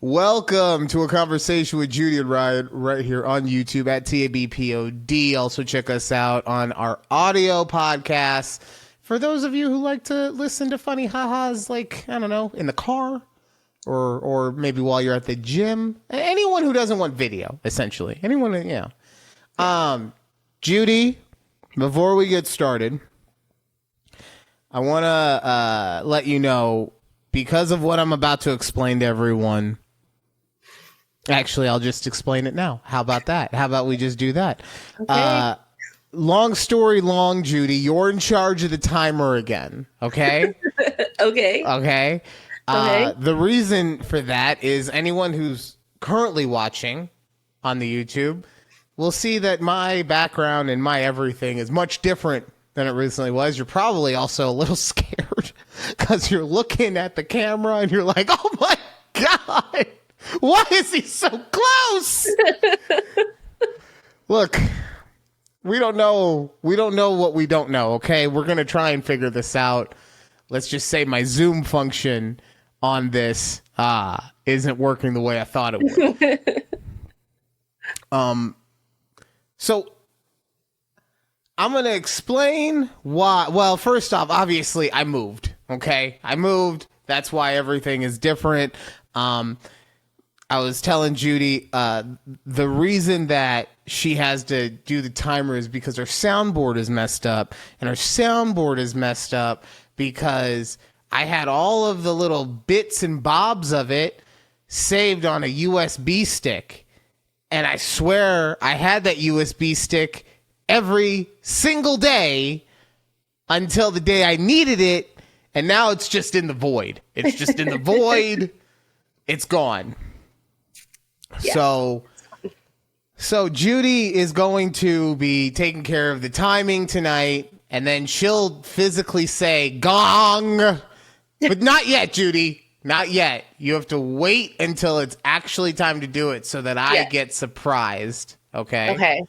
Welcome to a conversation with Judy and Ryan right here on YouTube at takeabreathpod. Also check us out on our audio podcasts. For those of you who like to listen to funny ha-has, like, I don't know, in the car or maybe while you're at the gym. Anyone who doesn't want video, essentially. Anyone, Judy, before we get started, I want to let you know, because of what I'm about to explain to everyone, actually, I'll just explain it now. How about that? How about we just do that? Okay. Long story long, Judy, you're in charge of the timer again, okay? Okay. The reason for that is anyone who's currently watching on the YouTube will see that my background and my everything is much different than it recently was. You're probably also a little scared because you're looking at the camera and you're like, oh my God, why is he so close? Look, we don't know what we don't know, okay? We're going to try and figure this out. Let's just say my Zoom function on this isn't working the way I thought it would. So I'm going to explain why. Well, first off, obviously I moved, okay? I moved. That's why everything is different. I was telling Judy, the reason that she has to do the timer is because her soundboard is messed up. And her soundboard is messed up because I had all of the little bits and bobs of it saved on a USB stick. And I swear I had that USB stick every single day until the day I needed it. And now it's just in the void. It's just in the void. It's gone. Yeah. So Judy is going to be taking care of the timing tonight, and then she'll physically say gong, but not yet, Judy, not yet. You have to wait until it's actually time to do it so that I get surprised. Okay.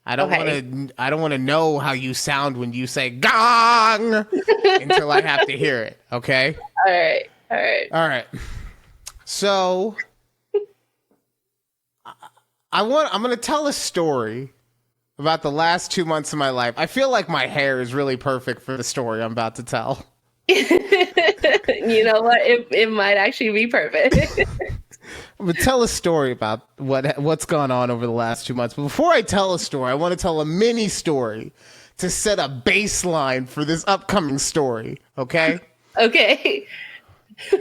I don't want to know how you sound when you say gong until I have to hear it. Okay. All right. So I'm going to tell a story about the last 2 months of my life. I feel like my hair is really perfect for the story I'm about to tell. You know what? It might actually be perfect. I'm going to tell a story about what's gone on over the last 2 months. But before I tell a story, I want to tell a mini story to set a baseline for this upcoming story. Okay? Okay.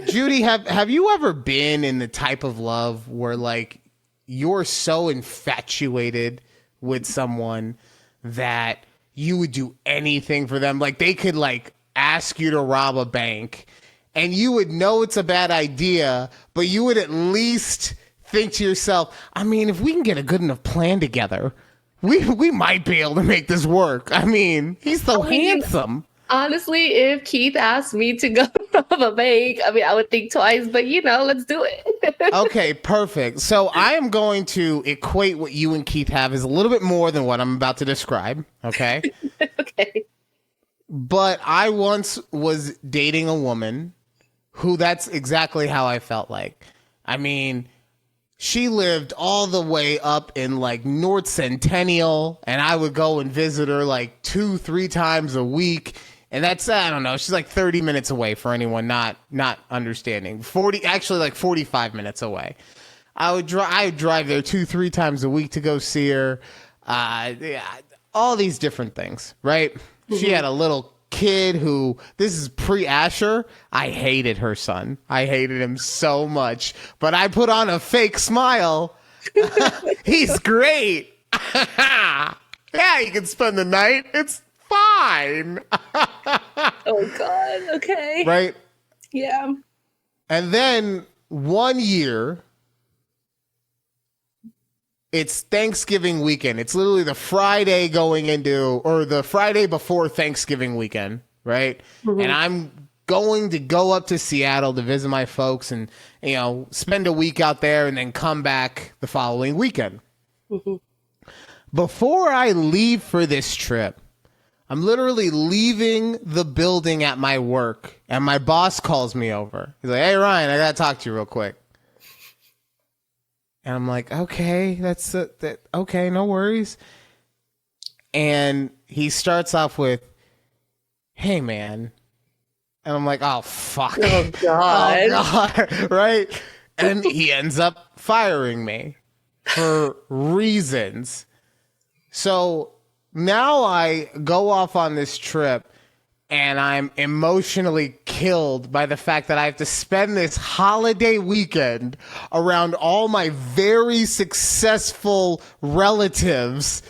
Judy, have you ever been in the type of love where, like, you're so infatuated with someone that you would do anything for them? Like, they could, like, ask you to rob a bank and you would know it's a bad idea, but you would at least think to yourself, I mean, if we can get a good enough plan together, we might be able to make this work. I mean, he's so handsome. Honestly, if Keith asked me to go rob a bank, I mean, I would think twice, but let's do it. Okay, perfect. So I am going to equate what you and Keith have as a little bit more than what I'm about to describe. Okay. Okay. But I once was dating a woman who that's exactly how I felt like. I mean, she lived all the way up in like North Centennial, and I would go and visit her like 2-3 times a week. And that's, I don't know, she's like 30 minutes away for anyone not understanding. 45 minutes away. I would drive there 2-3 times a week to go see her. All these different things, right? Mm-hmm. She had a little kid who, this is pre-Asher. I hated her son. I hated him so much. But I put on a fake smile. He's great. Yeah, you can spend the night. It's fine. Oh God. Okay. Right? Yeah. And then 1 year, it's Thanksgiving weekend. It's literally the Friday the Friday before Thanksgiving weekend, right? Mm-hmm. And I'm going to go up to Seattle to visit my folks and, spend a week out there and then come back the following weekend. Mm-hmm. Before I leave for this trip, I'm literally leaving the building at my work, and my boss calls me over. He's like, hey, Ryan, I got to talk to you real quick. And I'm like, okay, okay, no worries. And he starts off with, hey, man. And I'm like, oh, fuck. Oh, God. Oh, God. Right? And he ends up firing me for reasons. So now I go off on this trip and I'm emotionally killed by the fact that I have to spend this holiday weekend around all my very successful relatives.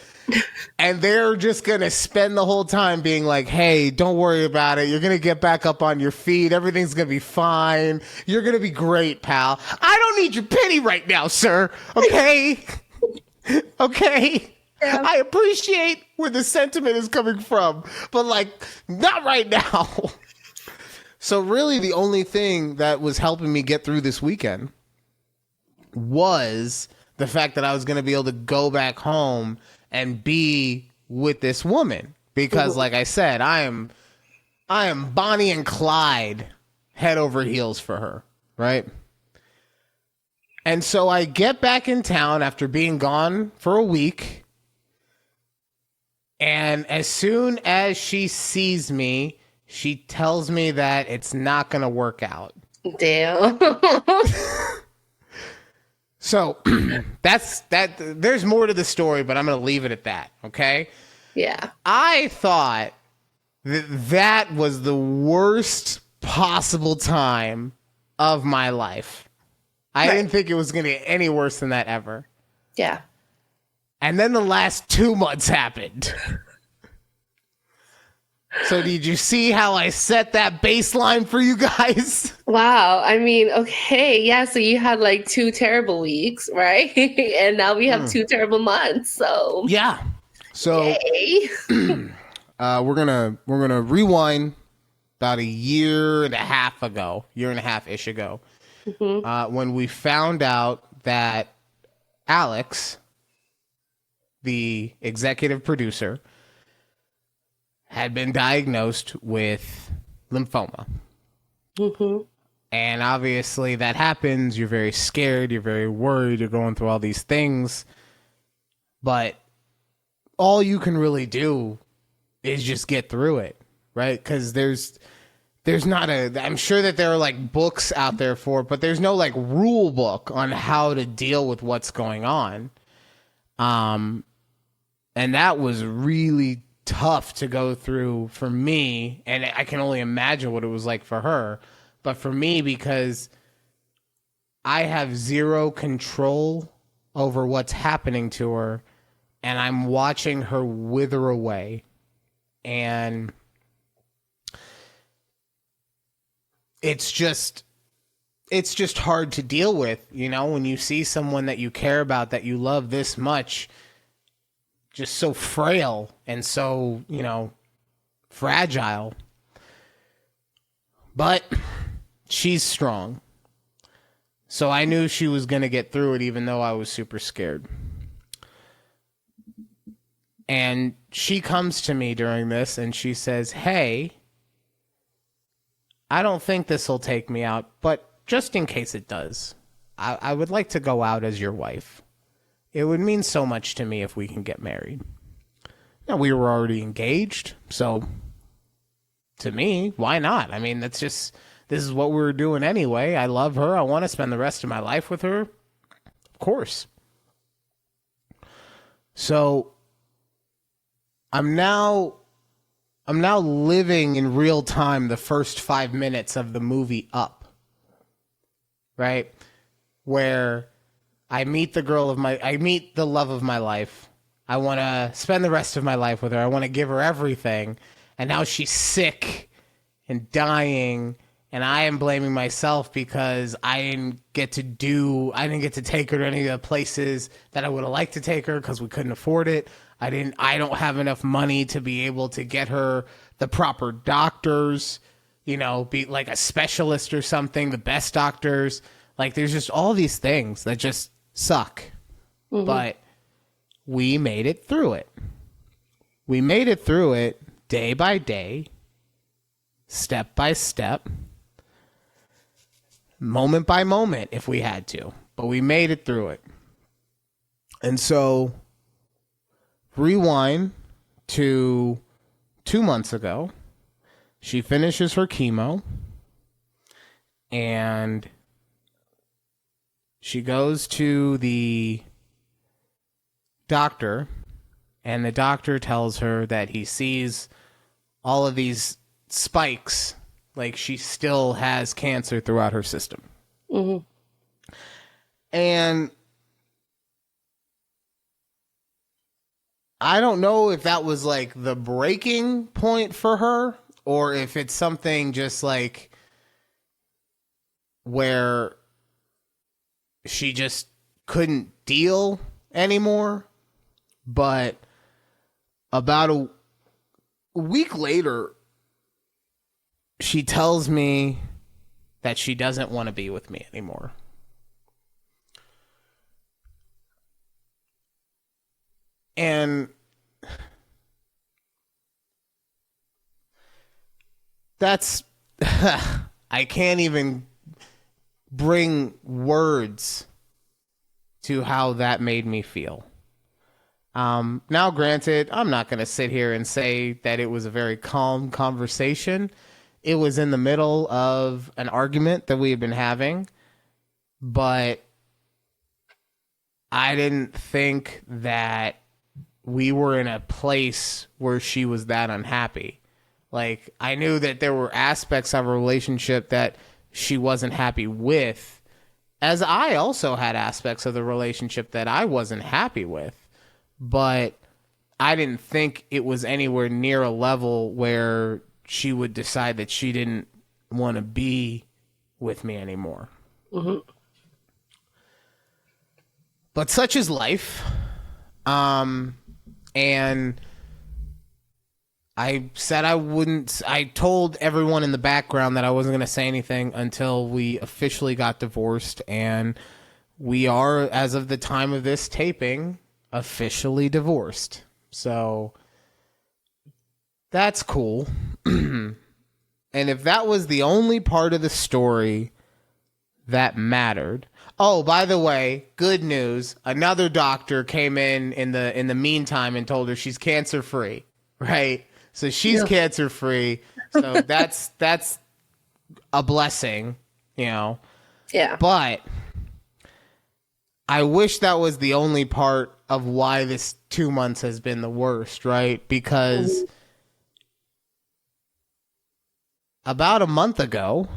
And they're just going to spend the whole time being like, hey, don't worry about it. You're going to get back up on your feet. Everything's going to be fine. You're going to be great, pal. I don't need your pity right now, sir. Okay? Okay? Yeah. I appreciate where the sentiment is coming from, but like, not right now. So really the only thing that was helping me get through this weekend was the fact that I was going to be able to go back home and be with this woman. Because like I said, I am Bonnie and Clyde head over heels for her, right? And so I get back in town after being gone for a week. And as soon as she sees me, she tells me that it's not going to work out. Damn. So that's that. There's more to the story, but I'm going to leave it at that. Okay. Yeah. I thought that was the worst possible time of my life. I didn't think it was going to get any worse than that ever. Yeah. And then the last 2 months happened. So did you see how I set that baseline for you guys? Wow. I mean, okay. Yeah. So you had like 2 terrible weeks, right? And now we have 2 terrible months. So yeah. So we're gonna rewind about a year and a half ish ago, when we found out that Alex, the executive producer, had been diagnosed with lymphoma. And obviously that happens. You're very scared. You're very worried. You're going through all these things. But all you can really do is just get through it, right? Because there's not I'm sure that there are like books out there for it, but there's no like rule book on how to deal with what's going on. And that was really tough to go through for me, and I can only imagine what it was like for her. But for me, because I have zero control over what's happening to her, and I'm watching her wither away, and it's just hard to deal with, you know, when you see someone that you care about, that you love this much, just so frail and so, you know, fragile. But she's strong. So I knew she was going to get through it, even though I was super scared. And she comes to me during this and she says, hey, I don't think this will take me out, but just in case it does, I would like to go out as your wife. It would mean so much to me if we can get married. Now, we were already engaged, so to me, why not? I mean, this is what we were doing anyway. I love her. I want to spend the rest of my life with her. Of course. So I'm now living in real time the first 5 minutes of the movie Up, right? Where I meet the love of my life. I want to spend the rest of my life with her. I want to give her everything. And now she's sick and dying. And I am blaming myself because I didn't get to take her to any of the places that I would have liked to take her because we couldn't afford it. I don't have enough money to be able to get her the proper doctors, you know, be like a specialist or something, the best doctors. Like, there's just all these things that just suck. But we made it through it. We made it through it day by day, step by step, moment by moment if we had to. But we made it through it. And so rewind to 2 months ago, she finishes her chemo and she goes to the doctor, and the doctor tells her that he sees all of these spikes, like she still has cancer throughout her system. Mm-hmm. And I don't know if that was like the breaking point for her, or if it's something just like where she just couldn't deal anymore. But about a week later, she tells me that she doesn't want to be with me anymore. And that's, I can't even bring words to how that made me feel. Now, granted, I'm not going to sit here and say that it was a very calm conversation. It was in the middle of an argument that we had been having, but I didn't think that we were in a place where she was that unhappy. Like, I knew that there were aspects of a relationship that she wasn't happy with, as I also had aspects of the relationship that I wasn't happy with. But I didn't think it was anywhere near a level where she would decide that she didn't want to be with me anymore. Mm-hmm. But such is life. And I said I told everyone in the background that I wasn't going to say anything until we officially got divorced. And we are, as of the time of this taping, officially divorced. So that's cool. And if that was the only part of the story that mattered. Oh, by the way, good news. Another doctor came in the meantime and told her she's cancer free, right? So she's cancer free. So that's a blessing, you know. Yeah. But I wish that was the only part of why this 2 months has been the worst, right? Because about a month ago,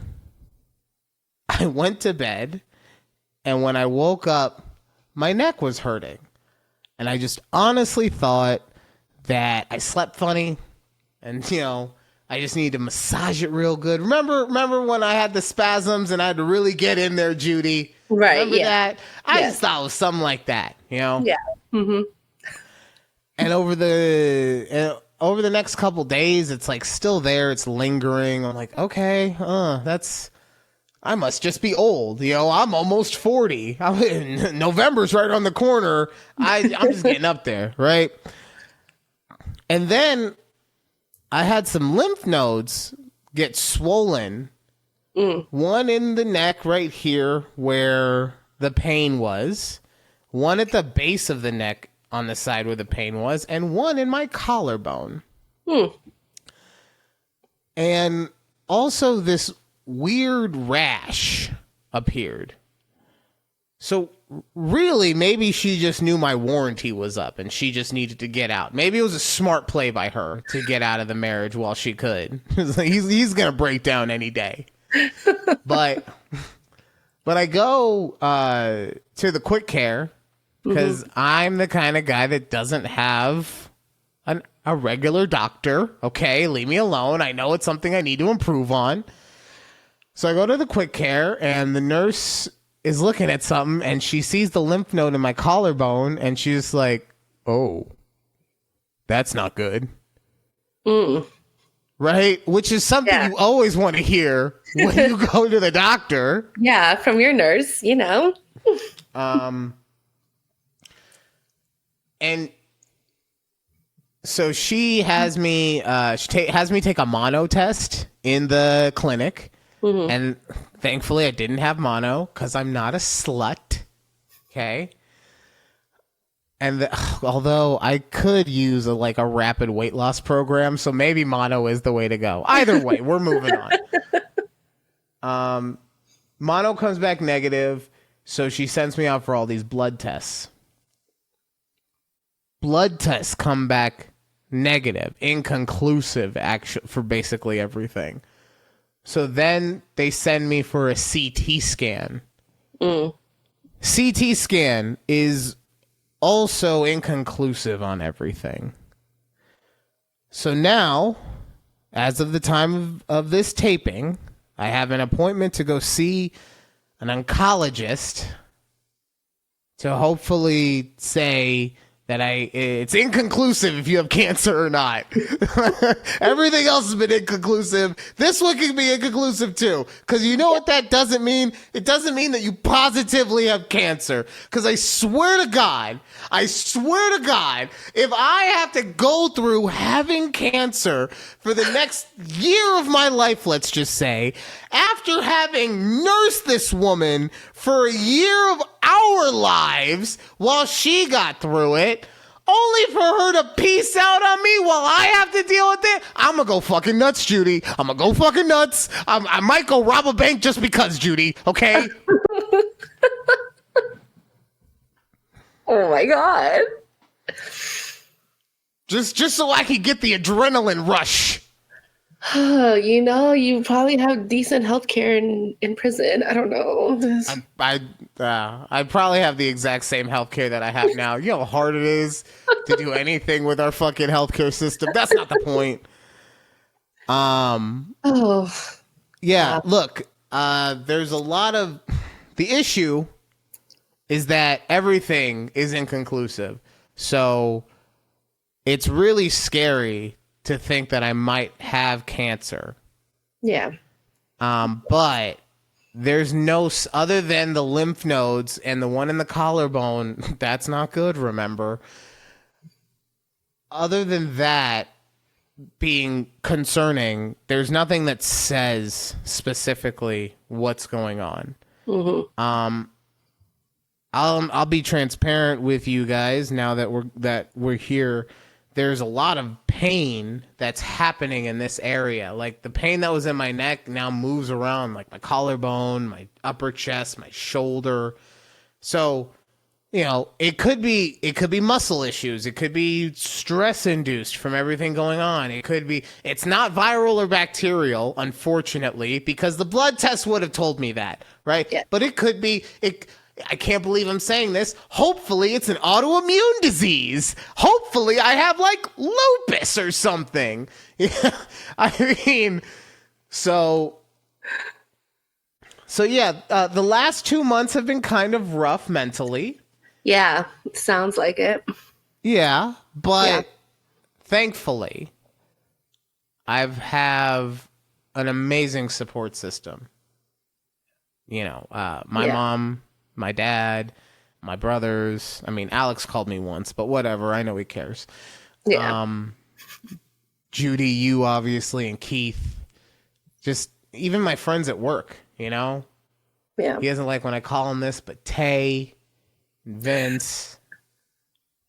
I went to bed, and when I woke up, my neck was hurting. And I just honestly thought that I slept funny, and, you know, I just needed to massage it real good. Remember when I had the spasms and I had to really get in there, Judy? Right. Remember that? I just thought it was something like that, you know? Yeah. Mm-hmm. And over the next couple days, it's like still there. It's lingering. I'm like, okay, I must just be old. You know, I'm almost 40. November's right on the corner. I'm just getting up there, right? And then I had some lymph nodes get swollen. One in the neck right here where the pain was. One at the base of the neck on the side where the pain was. And one in my collarbone. And also this weird rash appeared. So really, maybe she just knew my warranty was up and she just needed to get out. Maybe it was a smart play by her to get out of the marriage while she could. He's going to break down any day. But I go to the quick care because I'm the kind of guy that doesn't have a regular doctor. Okay, leave me alone. I know it's something I need to improve on. So I go to the quick care, and the nurse is looking at something, and she sees the lymph node in my collarbone, and she's like, oh, that's not good. Right? Which is something you always want to hear when you go to the doctor. Yeah, from your nurse, you know. And so she has me has me take a mono test in the clinic. And thankfully I didn't have mono because I'm not a slut. Okay. And although I could use a rapid weight loss program, so maybe mono is the way to go. Either way, we're moving on. Mono comes back negative, so she sends me out for all these blood tests. Blood tests come back negative, inconclusive, for basically everything. So then they send me for a CT scan. CT scan is also inconclusive on everything. So now, as of the time of this taping, I have an appointment to go see an oncologist to hopefully say that it's inconclusive if you have cancer or not. Everything else has been inconclusive. This one can be inconclusive too. Because you know what that doesn't mean? It doesn't mean that you positively have cancer. Because I swear to God, if I have to go through having cancer for the next year of my life, let's just say, after having nursed this woman for a year of our lives while she got through it, only for her to peace out on me while I have to deal with it, I'm gonna go fucking nuts, Judy. I'm gonna go fucking nuts. I might go rob a bank just because, Judy, okay? Oh my God. Just so I can get the adrenaline rush. You probably have decent healthcare in prison. I don't know. I probably have the exact same healthcare that I have now. You know how hard it is to do anything with our fucking healthcare system. That's not the point. Yeah. Look, there's a lot of the issue is that everything is inconclusive. So it's really scary to think that I might have cancer. Yeah. But there's no, other than the lymph nodes and the one in the collarbone, that's not good, remember? Other than that being concerning, there's nothing that says specifically what's going on. Mm-hmm. I'll be transparent with you guys now that we're here. There's a lot of pain that's happening in this area. Like the pain that was in my neck now moves around, like my collarbone, my upper chest, my shoulder. So, it could be muscle issues. It could be stress induced from everything going on. It's not viral or bacterial, unfortunately, because the blood test would have told me that, right? Yeah. But it could be, I can't believe I'm saying this. Hopefully it's an autoimmune disease. Hopefully I have like lupus or something. I mean, so yeah, the last 2 months have been kind of rough mentally. Yeah, sounds like it. Yeah, but thankfully I have an amazing support system. My mom, my dad, my brothers. I mean, Alex called me once, but whatever. I know he cares. Yeah. Judy, you obviously, and Keith. Just even my friends at work, Yeah. He doesn't like when I call him this, but Tay, Vince,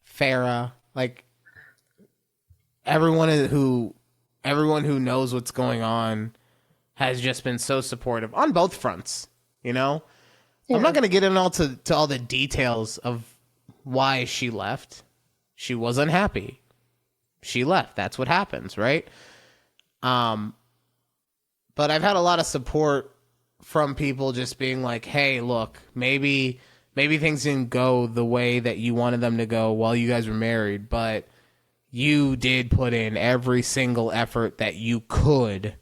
Farah, like everyone who knows what's going on has just been so supportive on both fronts, Yeah. I'm not going to get into all the details of why she left. She was unhappy. She left. That's what happens, right? But I've had a lot of support from people just being like, hey, look, maybe things didn't go the way that you wanted them to go while you guys were married, but you did put in every single effort that you could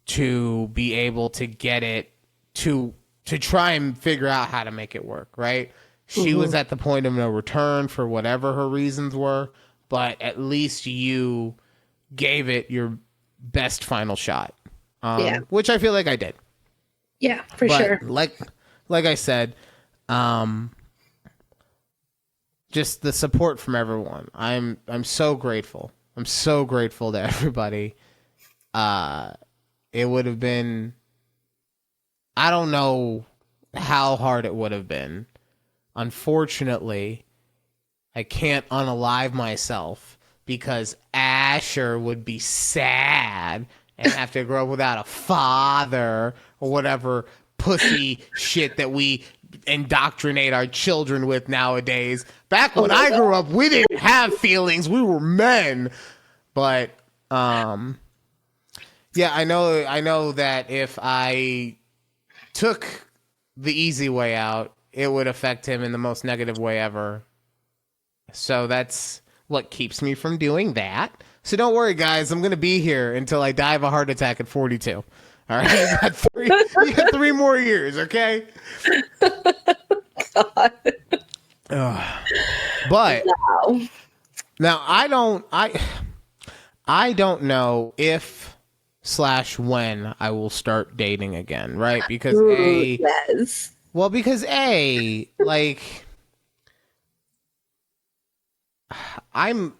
to be able to get it to try and figure out how to make it work, right? She was at the point of no return for whatever her reasons were, but at least you gave it your best final shot, which I feel like I did. Yeah, for sure. Like I said, just the support from everyone. I'm so grateful. I'm so grateful to everybody. It would have been, I don't know how hard it would have been. Unfortunately, I can't unalive myself because Asher would be sad and have to grow up without a father or whatever pussy shit that we indoctrinate our children with nowadays. Back when I grew up, we didn't have feelings. We were men. But yeah, I know that if I took the easy way out, it would affect him in the most negative way ever. So that's what keeps me from doing that. So don't worry, guys. I'm going to be here until I die of a heart attack at 42. All right? You got 3 more years, okay? God. But Wow. now I don't know if / when I will start dating again, right? Because yes. because like I'm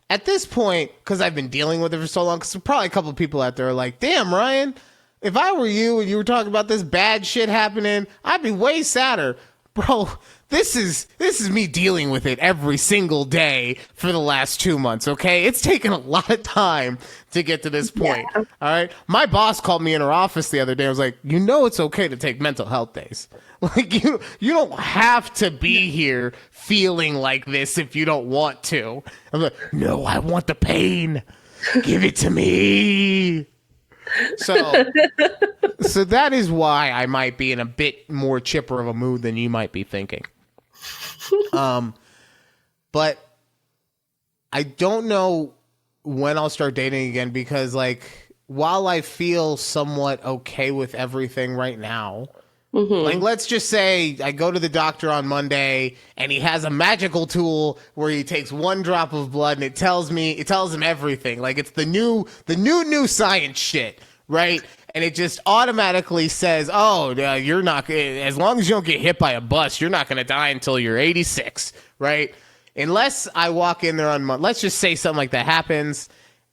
at this point, because I've been dealing with it for so long, because probably a couple of people out there are like, damn, Ryan, if I were you and you were talking about this bad shit happening, I'd be way sadder. Bro, this is me dealing with it every single day for the last 2 months, okay? It's taken a lot of time to get to this point, all right? My boss called me in her office the other day. I was like, you know it's okay to take mental health days. Like, you don't have to be here feeling like this if you don't want to. I'm like, no, I want the pain. Give it to me. So that is why I might be in a bit more chipper of a mood than you might be thinking. But I don't know when I'll start dating again because, like, while I feel somewhat okay with everything right now, like, let's just say I go to the doctor on Monday and he has a magical tool where he takes 1 drop of blood and it tells him everything. Like, it's the new science shit, right? And it just automatically says, oh, you're not, as long as you don't get hit by a bus, you're not going to die until you're 86, right? Unless I walk in there on Monday, let's just say something like that happens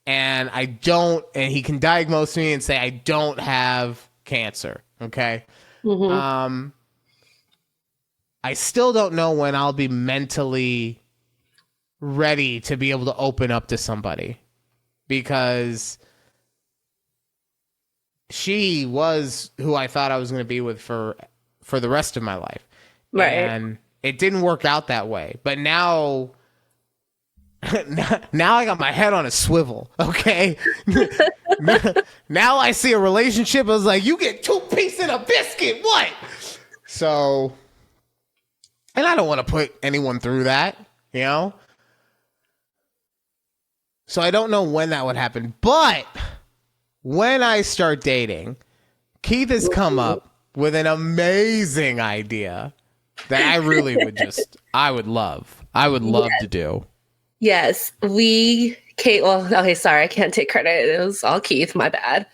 and and he can diagnose me and say, I don't have cancer. Okay. I still don't know when I'll be mentally ready to be able to open up to somebody because she was who I thought I was going to be with for the rest of my life. Right. And it didn't work out that way. But now I got my head on a swivel, okay? Now I see a relationship, I was like, you get 2 pieces in a biscuit, what? So, and I don't want to put anyone through that, you know? So I don't know when that would happen. But when I start dating, Keith has come up with an amazing idea that I really I would love to do. Yes, Kate, well, okay, sorry, I can't take credit. It was all Keith, my bad.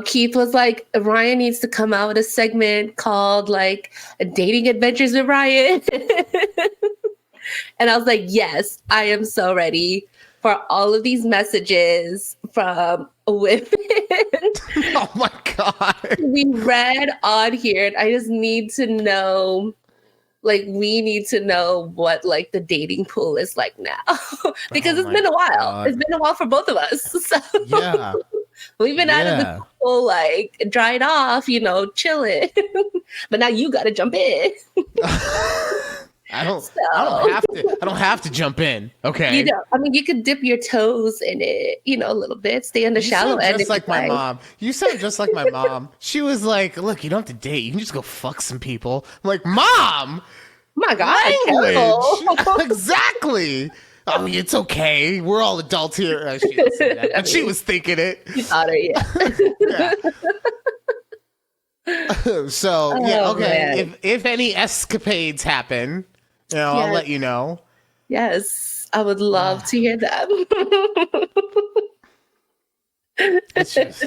Keith was like, Ryan needs to come out with a segment called like Dating Adventures with Ryan. And I was like, yes, I am so ready for all of these messages from women. Oh my God. We read on here, and I just need to know. Like, we need to know what, like, the dating pool is like now. Because it's been a while. God. It's been a while for both of us. So yeah. We've been out of the pool, like, dried off, chilling. But now you got to jump in. I don't have to jump in. Okay. You know, I mean, you could dip your toes in it, a little bit. Stay on the shallow end. Just like my mom. You sound just like my mom. She was like, "Look, you don't have to date. You can just go fuck some people." I'm like, "Mom, my God, language." Exactly. Oh, it's okay. We're all adults here. She didn't say that, but she was thinking it. You thought it, yeah. So okay. Man. If any escapades happen, I'll let you know. Yes, I would love to hear them. It's just,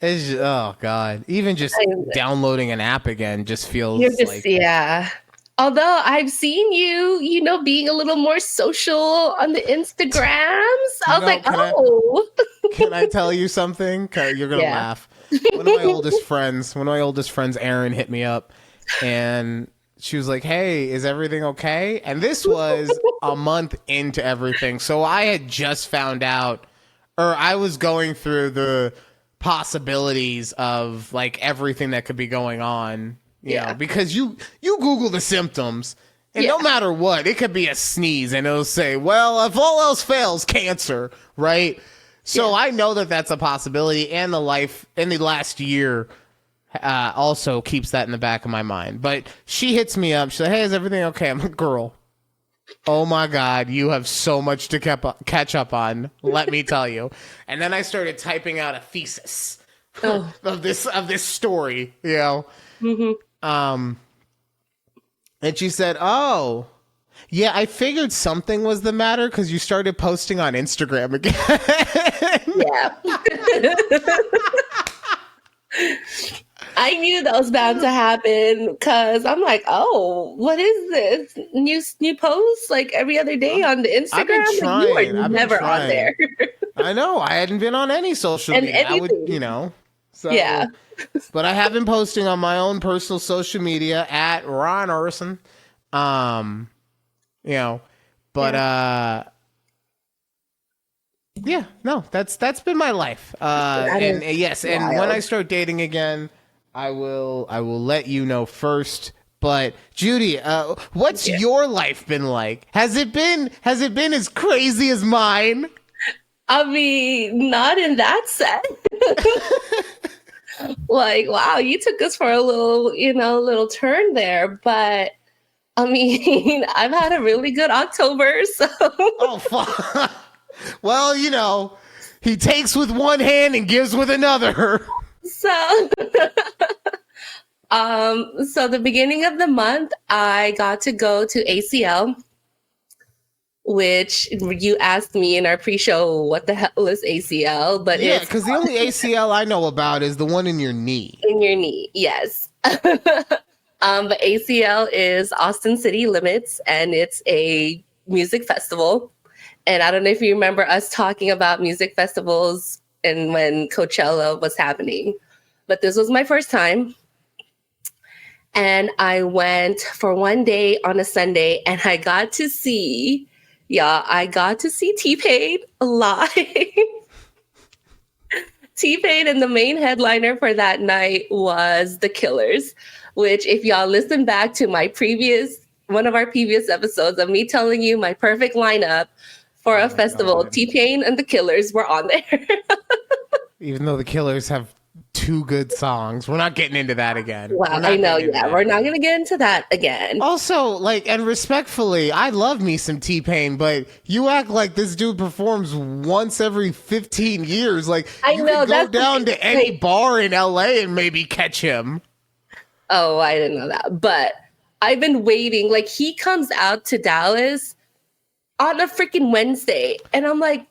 oh God. Even just downloading an app again just feels like... Yeah. Although I've seen you, being a little more social on the Instagrams. I was like, Can I tell you something? You're going to laugh. One of my oldest friends, Aaron, hit me up and she was like, hey, is everything okay? And this was a month into everything. So I had just found out, or I was going through the possibilities of like everything that could be going on, you know, because you Google the symptoms and no matter what, it could be a sneeze and it'll say, well, if all else fails, cancer, right? So I know that that's a possibility, and the last year also keeps that in the back of my mind. But she hits me up. She's like, hey, is everything okay? I'm like, girl, oh my God, you have so much to catch up on. Let me tell you. And then I started typing out a thesis of this story, you know. Mm-hmm. And she said, oh, yeah, I figured something was the matter because you started posting on Instagram again. Yeah. I knew that was bound to happen because I'm like, oh, what is this? New posts like every other day on the Instagram? I've been trying. Like, you are never on there. I know. I hadn't been on any social media. Anything. I would, you know. So, yeah. But I have been posting on my own personal social media at Ron Orson. You know, but yeah, no, that's been my life. And yes, wild. And when I start dating again, I will let you know first. But Judy, what's your life been like? Has it been as crazy as mine? I mean, not in that sense. Like, wow, you took us for a little turn there, but I mean, I've had a really good October, so. Oh, fuck. Well, you know, he takes with one hand and gives with another. So, so the beginning of the month, I got to go to ACL, which you asked me in our pre-show, what the hell is ACL? But yeah, because the only ACL I know about is the one in your knee. In your knee, yes. But ACL is Austin City Limits, and it's a music festival. And I don't know if you remember us talking about music festivals and when Coachella was happening, but this was my first time. And I went for one day on a Sunday, and I got to see T-Pain live. T-Pain, and the main headliner for that night was The Killers, which if y'all listen back to one of our previous episodes of me telling you my perfect lineup for a festival, God. T-Pain and The Killers were on there. Even though The Killers have 2 good songs. We're not getting into that again. Well, I know, we're not going to get into that again. Also, like, and respectfully, I love me some T-Pain, but you act like this dude performs once every 15 years. Like, I know, could go down to any bar in LA and maybe catch him. Oh, I didn't know that. But I've been waiting. Like, he comes out to Dallas on a freaking Wednesday. And I'm like,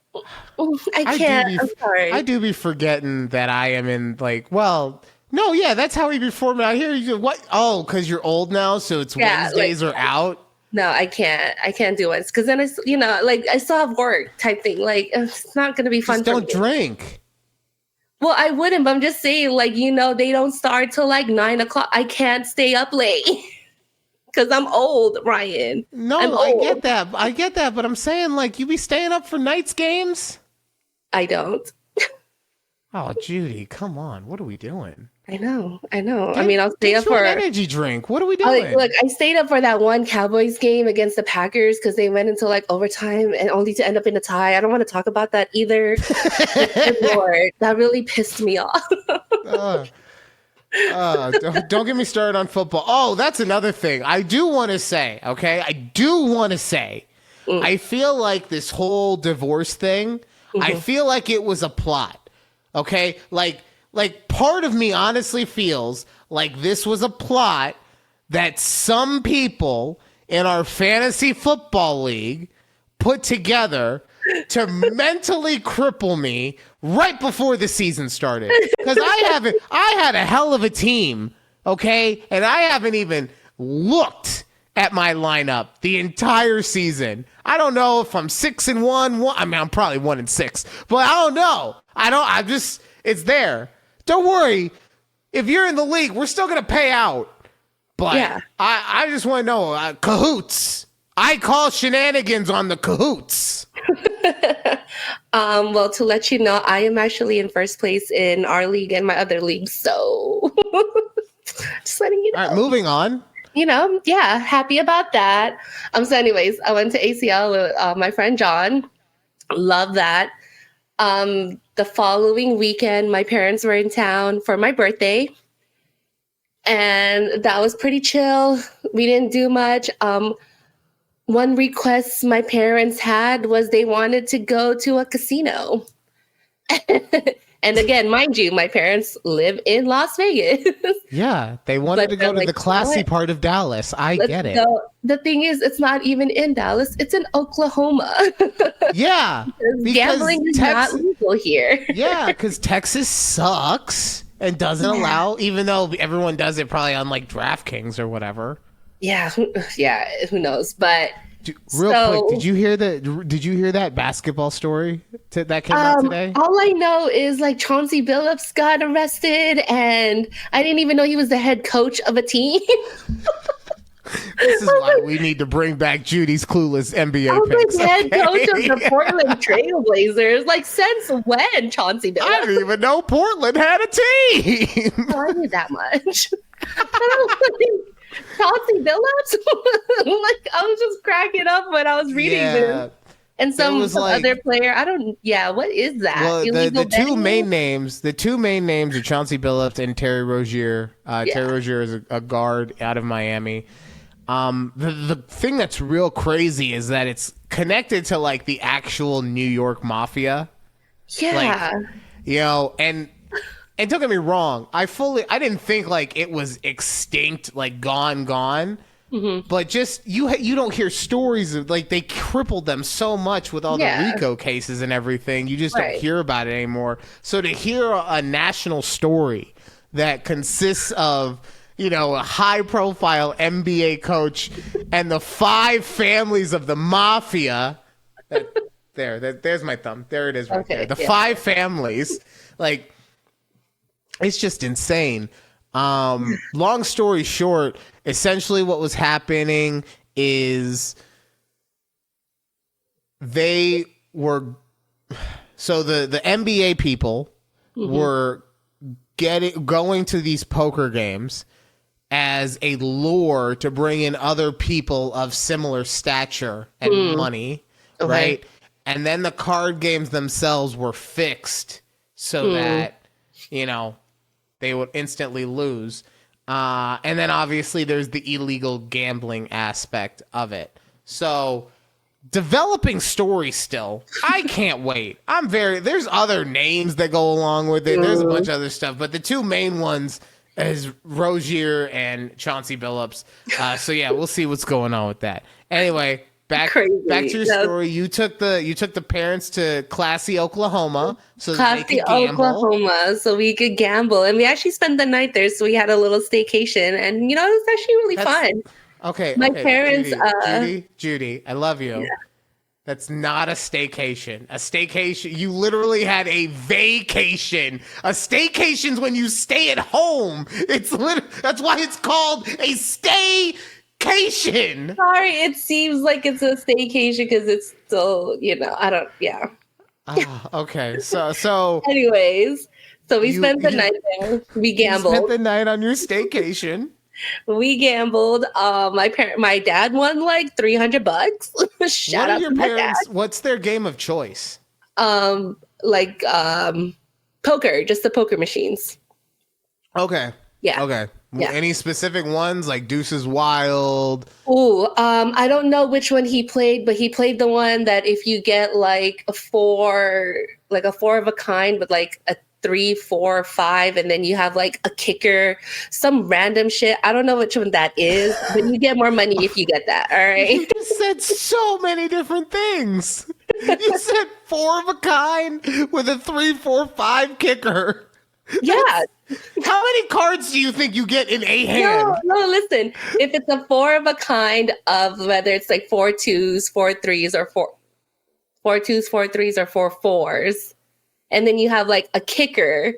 I can't. I'm sorry. I do be forgetting that I am in, like, well, no, yeah, that's how we be performing out here. What? Oh, because you're old now, so it's Wednesdays are out? No, I can't. I can't do it. Because then, I still have work type thing. Like, it's not going to be fun. Just don't drink. Well, I wouldn't, but I'm just saying, like, they don't start till like 9 o'clock. I can't stay up late because I'm old, Ryan. No, I get that. But I'm saying, like, you be staying up for nights games? I don't. Oh, Judy, come on. What are we doing? I know. I'll stay up for an energy drink. What are we doing? Look, I stayed up for that one Cowboys game against the Packers because they went into like overtime and only to end up in a tie. I don't want to talk about that either. Lord, that really pissed me off. Don't get me started on football. Oh, that's another thing. I do want to say, okay? I feel like this whole divorce thing, I feel like it was a plot, okay? Like part of me honestly feels like this was a plot that some people in our fantasy football league put together to mentally cripple me right before the season started. Because I had a hell of a team, okay? And I haven't even looked at my lineup the entire season. I don't know if I'm 6-1. I mean, I'm probably 1-6, but I don't know. It's there. Don't worry. If you're in the league, we're still going to pay out. But Yeah. I just want to know, cahoots. I call shenanigans on the cahoots. Well, to let you know, I am actually in first place in our league and my other league. So just letting you know. All right, moving on. Yeah, happy about that. So anyways, I went to ACL with my friend John. Love that. The following weekend, my parents were in town for my birthday. And that was pretty chill. We didn't do much. One request my parents had was they wanted to go to a casino. And again, mind you, my parents live in Las Vegas. Yeah, they wanted to go to the classy part of Dallas. Let's get it. Go. The thing is, it's not even in Dallas. It's in Oklahoma. Yeah. Gambling is not legal here. Yeah, because Texas sucks and doesn't allow, even though everyone does it probably on like DraftKings or whatever. Yeah, who knows? But real quick, did you hear that basketball story that came out today? All I know is like Chauncey Billups got arrested, and I didn't even know he was the head coach of a team. This is why we need to bring back Judy's clueless NBA picks. Like head coach of the Portland Trailblazers. Like since when, Chauncey Billups? I didn't even know Portland had a team. I knew that much. Chauncey Billups? Like I was just cracking up when I was reading this. And some other player, what is that? Well, the two main names are Chauncey Billups and Terry Rozier. Terry Rozier is a guard out of Miami. The thing that's real crazy is that it's connected to like the actual New York mafia. Yeah. Like, and don't get me wrong, I didn't think like it was extinct, like gone. Mm-hmm. But just you don't hear stories of like they crippled them so much with all the RICO cases and everything. You just don't hear about it anymore. So to hear a national story that consists of a high profile NBA coach and the 5 families of the mafia. There's my thumb. There it is right there. The 5 families, like it's just insane. Long story short, essentially what was happening is the NBA people were going to these poker games as a lure to bring in other people of similar stature and money, right? And then the card games themselves were fixed so that, they would instantly lose. And then obviously there's the illegal gambling aspect of it. So developing story still. I can't wait. There's other names that go along with it. There's a bunch of other stuff, but the 2 main ones is Rozier and Chauncey Billups. So yeah, we'll see what's going on with that. Anyway, back to your story. You took the parents to classy Oklahoma so they could gamble. Oklahoma, so we could gamble, and we actually spent the night there. So we had a little staycation, and it was actually really fun. Okay, my parents, Judy, I love you. Yeah. That's not a staycation. A staycation, you literally had a vacation. A staycation's when you stay at home. That's why it's called a staycation. Sorry, it seems like it's a staycation because it's still, Okay, so. Anyways, so we spent the night there. We gambled. You spent the night on your staycation. We gambled. My dad won like $300. Shout out to my dad. What's their game of choice? Poker, just the poker machines. Okay. Yeah. Okay. Yeah. Any specific ones like Deuces Wild? Ooh, I don't know which one he played, but he played the one that if you get like a 4 of a kind, but like a 3, 4, 5, and then you have like a kicker, some random shit. I don't know which one that is, but you get more money if you get that. All right. You just said so many different things. You said 4 of a kind with a 3, 4, 5 kicker. Yeah. How many cards do you think you get in a hand? No, listen. If it's a 4 of a kind of whether it's like 4 2s, 4 3s, or 4 2s, 4 3s, or 4 4s. And then you have like a kicker,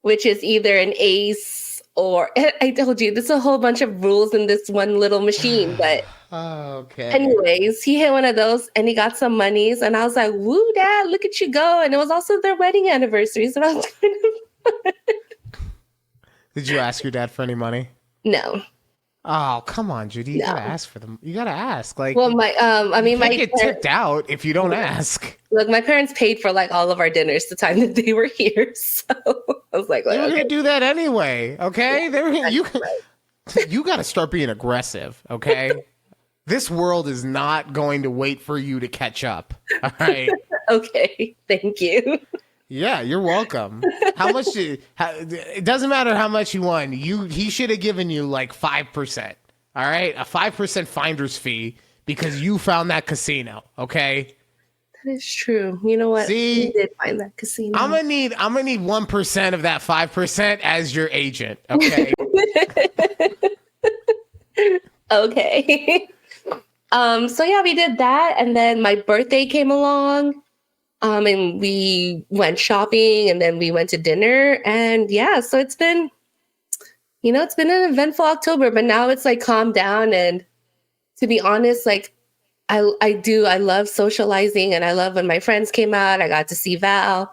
which is either an ace or I told you, there's a whole bunch of rules in this one little machine. But Okay. anyways, he hit one of those and he got some monies. And I was like, woo, Dad, look at you go. And it was also their wedding anniversary. So I was kind of Did you ask your dad for any money? no. Oh, come on, Judy. You gotta ask for them. You gotta ask. Like, Well, my you can't get tipped out if you don't ask. Look, my parents paid for like all of our dinners the time that they were here. So I was like, They were okay. gonna do that anyway, okay? Yeah, They were gonna, right. you gotta start being aggressive, okay? This world is not going to wait for you to catch up. All right. Okay, thank you. Yeah, you're welcome. It doesn't matter how much you won. He should have given you like 5%. All right, a 5% finder's fee because you found that casino. Okay. That is true. You know what? See? We did find that casino. I'm gonna need 1% of that 5% as your agent. Okay. Okay. So yeah, we did that, and then my birthday came along. And we went shopping and then we went to dinner. And yeah, so it's been an eventful October, but now it's like calmed down. And to be honest, like I love socializing and I love when my friends came out. I got to see Val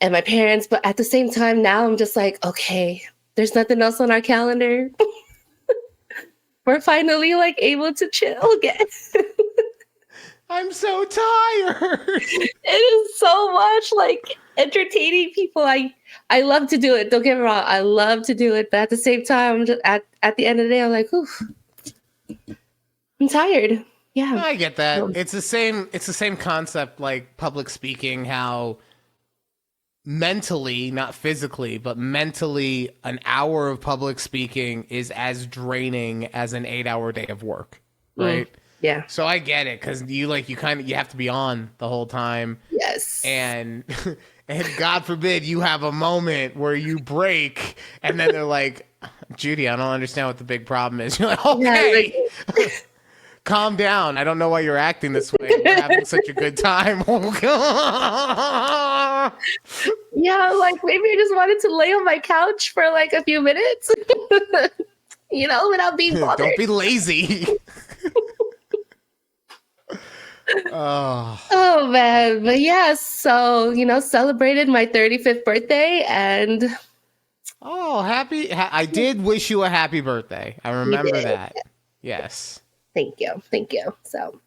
and my parents, but at the same time, now I'm just like, okay, there's nothing else on our calendar. We're finally like able to chill again. I'm so tired. It is so much like entertaining people. I love to do it. Don't get me wrong. I love to do it. But at the same time, I'm just at the end of the day, I'm like, oof, I'm tired. Yeah. I get that. It's the same concept like public speaking, how mentally, not physically, but mentally, an hour of public speaking is as draining as an 8-hour day of work. Right? Yeah. So I get it, because you have to be on the whole time. Yes. And God forbid you have a moment where you break and then they're like, Judy, I don't understand what the big problem is. You're like, okay, yeah, calm down. I don't know why you're acting this way. We're having such a good time. Yeah, like maybe I just wanted to lay on my couch for like a few minutes, without being bothered. Don't be lazy. Oh man, but yeah, so celebrated my 35th birthday, and I did wish you a happy birthday. I remember that. Yes. Thank you. So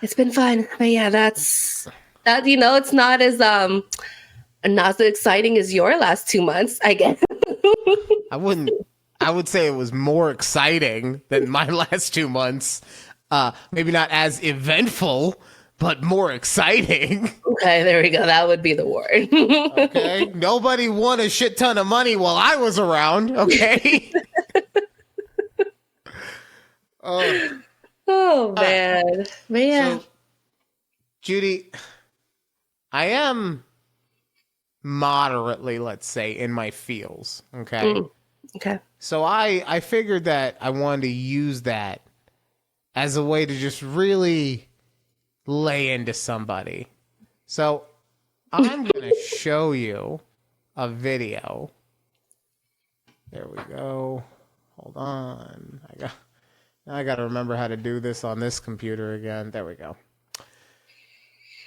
it's been fun, but yeah, that's that. It's not as exciting as your last 2 months, I guess. I would say it was more exciting than my last 2 months. Maybe not as eventful, but more exciting. Okay, there we go. That would be the word. Okay. Nobody won a shit ton of money while I was around. Okay. Oh man. But yeah. So, Judy, I am moderately, let's say, in my feels. Okay. Okay. So I figured that I wanted to use that as a way to just really lay into somebody. So I'm going to show you a video. There we go. Hold on. I got to remember how to do this on this computer again. There we go.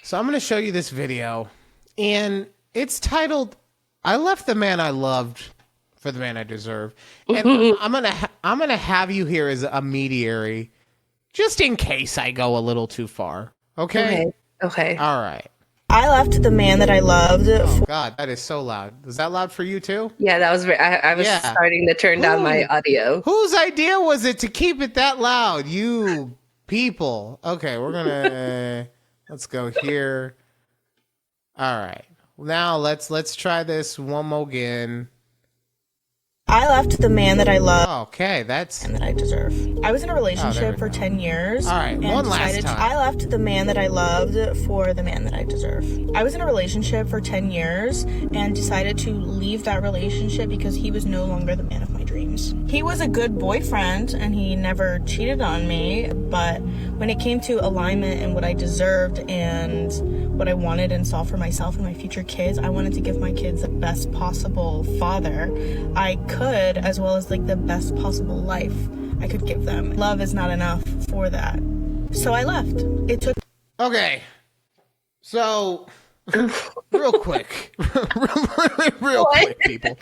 So I'm going to show you this video, and it's titled, I Left the Man I Loved for the Man I Deserve. And I'm going to have you here as a mediary, just in case I go a little too far. Okay? Okay. All right. I left the man that I loved. Oh, God, that is so loud. Is that loud for you, too? Yeah, that was I was starting to turn down my audio. Whose idea was it to keep it that loud? You people. Okay, we're going to... Let's go here. All right. Now, let's try this one more again. I left the man that I love. Okay, that's... And that I deserve. I was in a relationship for 10 years. All right, one last time. I left the man that I loved for the man that I deserve. I was in a relationship for 10 years and decided to leave that relationship because he was no longer the man of my dreams. He was a good boyfriend and he never cheated on me, but when it came to alignment and what I deserved and what I wanted and saw for myself and my future kids. I wanted to give my kids the best possible father I could, as well as like the best possible life I could give them. Love is not enough for that. So I left. It took... Okay. So, real quick. real quick, people.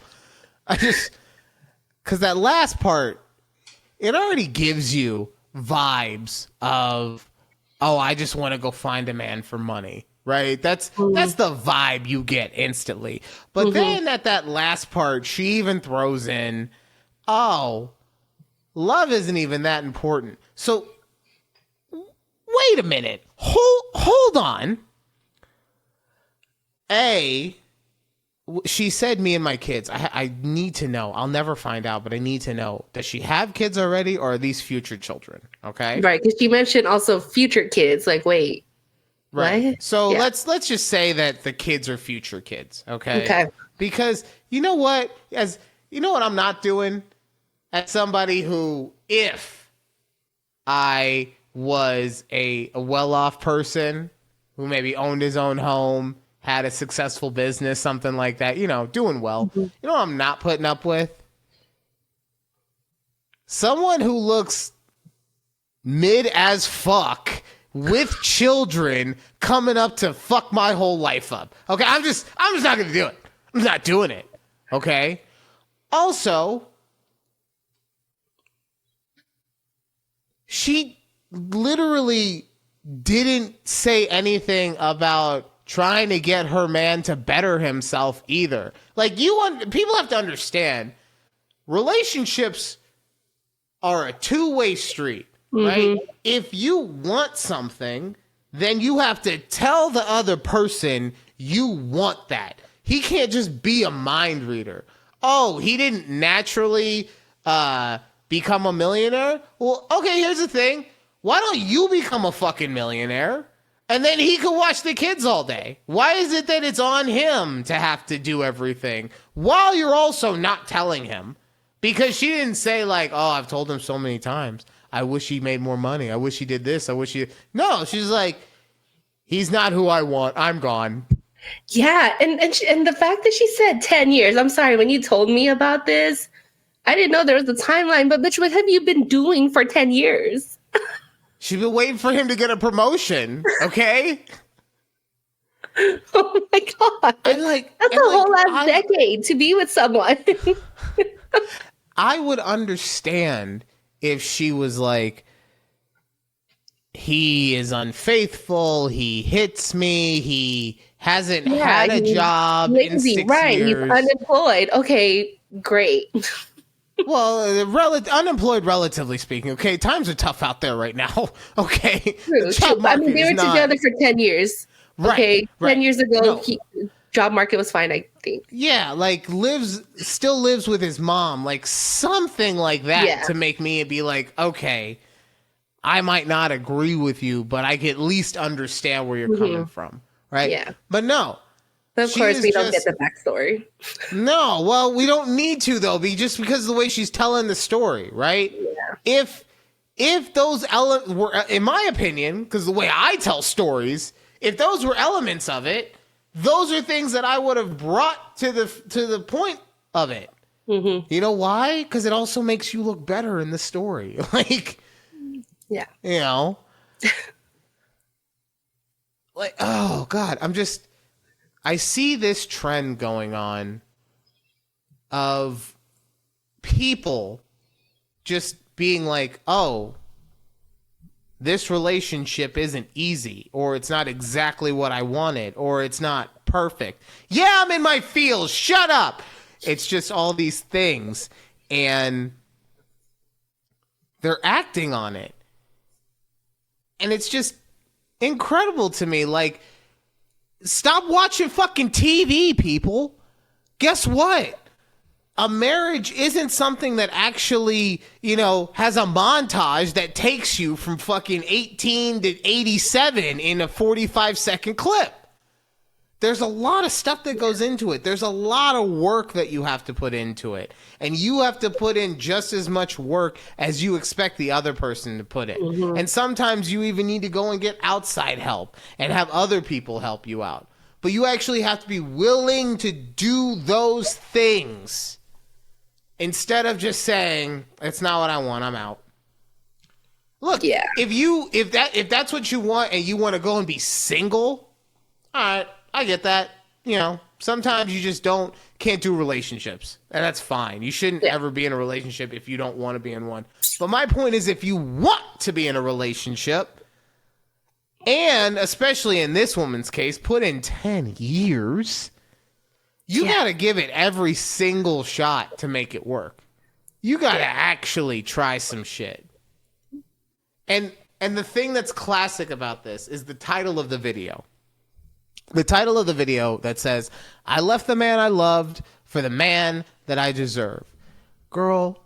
Because that last part, it already gives you vibes of, oh, I just want to go find a man for money, right? That's the vibe you get instantly. But then at that last part, she even throws in, oh, love isn't even that important. So wait a minute. Hold on. She said me and my kids. I need to know. I'll never find out, but I need to know. Does she have kids already, or are these future children? Okay. Right, because she mentioned also future kids. Like, wait. Right. What? So let's just say that the kids are future kids. Okay. Okay. Because you know what? I'm not doing? As somebody who, if I was a well-off person who maybe owned his own home, had a successful business, something like that, doing well. You know what I'm not putting up with? Someone who looks mid as fuck with children coming up to fuck my whole life up. Okay, I'm just not going to do it. I'm not doing it. Okay? Also, she literally didn't say anything about trying to get her man to better himself either. Like, people have to understand, relationships are a two-way street, right? If you want something, then you have to tell the other person you want that. He can't just be a mind reader. Oh, he didn't naturally become a millionaire? Well, okay, here's the thing. Why don't you become a fucking millionaire? And then he could watch the kids all day. Why is it that it's on him to have to do everything while you're also not telling him? Because she didn't say like, oh, I've told him so many times. I wish he made more money. I wish he did this. I wish he... No, she's like, he's not who I want. I'm gone. Yeah. And the fact that she said 10 years, I'm sorry, when you told me about this, I didn't know there was a timeline, but bitch, what have you been doing for 10 years? She's been waiting for him to get a promotion, okay? Oh my God. That's a whole last decade to be with someone. I would understand if she was like, he is unfaithful, he hits me, he hasn't had a job in 6 years. Right, he's unemployed. Okay, great. Well, unemployed, relatively speaking. Okay, times are tough out there right now. Okay, true. I mean, they were together for 10 years. Right, okay, right. 10 years ago, job market was fine, I think. Yeah, like still lives with his mom, like something like that to make me be like, okay, I might not agree with you, but I can at least understand where you're coming from, right? Yeah. But no. Of course, we don't get the backstory. No, well, we don't need to, though, just because of the way she's telling the story, right? Yeah. If those elements were, in my opinion, because the way I tell stories, if those were elements of it, those are things that I would have brought to the point of it. Mm-hmm. You know why? Because it also makes you look better in the story. Like, yeah, you know, like, oh God, I see this trend going on of people just being like, oh, this relationship isn't easy, or it's not exactly what I wanted, or it's not perfect. Yeah, I'm in my feels. Shut up. It's just all these things, and they're acting on it. And it's just incredible to me. Like, stop watching fucking TV, people. Guess what? A marriage isn't something that actually, has a montage that takes you from fucking 18 to 87 in a 45-second clip. there's a lot of stuff that goes into it. There's a lot of work that you have to put into it. And you have to put in just as much work as you expect the other person to put in. Mm-hmm. And sometimes you even need to go and get outside help and have other people help you out. But you actually have to be willing to do those things instead of just saying, it's not what I want, I'm out. Look, if that's what you want and you want to go and be single, all right, I get that. You know, sometimes you just can't do relationships, and that's fine. You shouldn't ever be in a relationship if you don't want to be in one. But my point is, if you want to be in a relationship, and especially in this woman's case, put in 10 years, you got to give it every single shot to make it work. You got to actually try some shit. And the thing that's classic about this is the title of the video. The title of the video that says, I left the man I loved for the man that I deserve. Girl,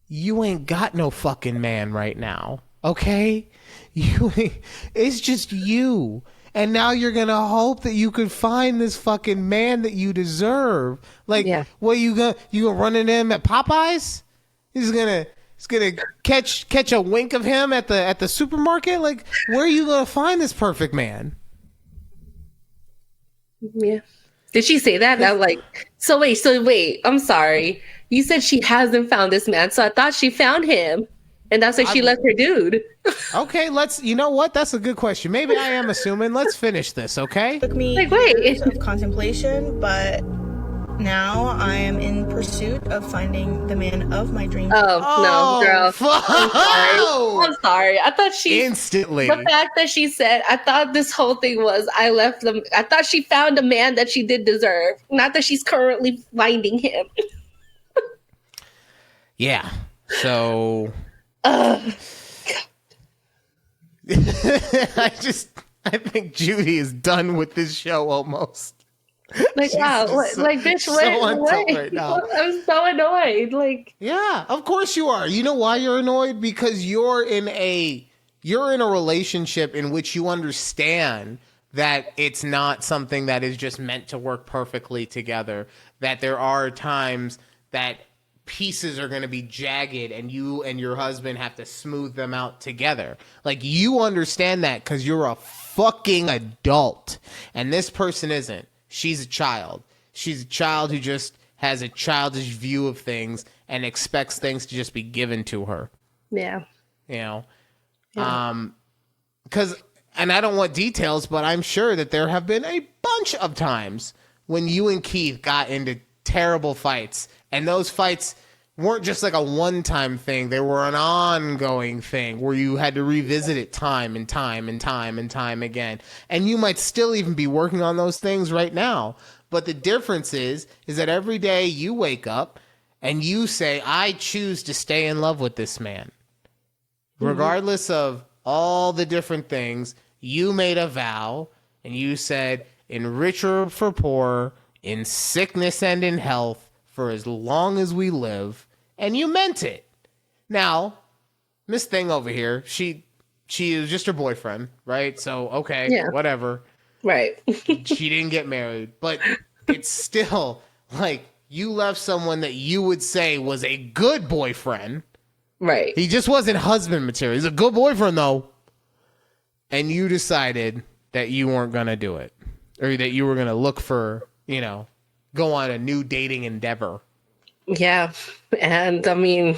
you ain't got no fucking man right now, okay? It's just you. And now you're going to hope that you could find this fucking man that you deserve. Like, what, you gonna run into him at Popeyes? He's going to catch a wink of him at the supermarket? Like, where are you going to find this perfect man? Yeah. Did she say that? I'm like, so wait, I'm sorry. You said she hasn't found this man, so I thought she found him. And that's why she left her dude. Okay, you know what? That's a good question. Maybe I am assuming. Let's finish this, okay? It took me years of contemplation, but now I am in pursuit of finding the man of my dreams. Oh, no, girl. I'm sorry. I thought instantly. The fact that she said, I thought this whole thing was, I left them. I thought she found a man that she did deserve. Not that she's currently finding him. Yeah. So. I think Judy is done with this show almost. Like, wow, like, bitch, what? Right now. I'm so annoyed. Like, yeah, of course you are. You know why you're annoyed? Because you're in a relationship in which you understand that it's not something that is just meant to work perfectly together. That there are times that pieces are going to be jagged and you and your husband have to smooth them out together. Like, you understand that because you're a fucking adult, and this person isn't. She's a child. She's a child who just has a childish view of things and expects things to just be given to her. Yeah. You know? Yeah. And I don't want details, but I'm sure that there have been a bunch of times when you and Keith got into terrible fights, and those fights weren't just like a one-time thing. They were an ongoing thing where you had to revisit it time and time and time and time again. And you might still even be working on those things right now. But the difference is that every day you wake up and you say, I choose to stay in love with this man. Mm-hmm. Regardless of all the different things, you made a vow and you said, in rich or for poor, in sickness and in health, for as long as we live, and you meant it. Now, Miss Thing over here, she is just her boyfriend, right? So, okay, whatever. Right. She didn't get married, but it's still like you left someone that you would say was a good boyfriend. Right. He just wasn't husband material. He's a good boyfriend, though. And you decided that you weren't going to do it, or that you were going to look for, go on a new dating endeavor. Yeah. And I mean,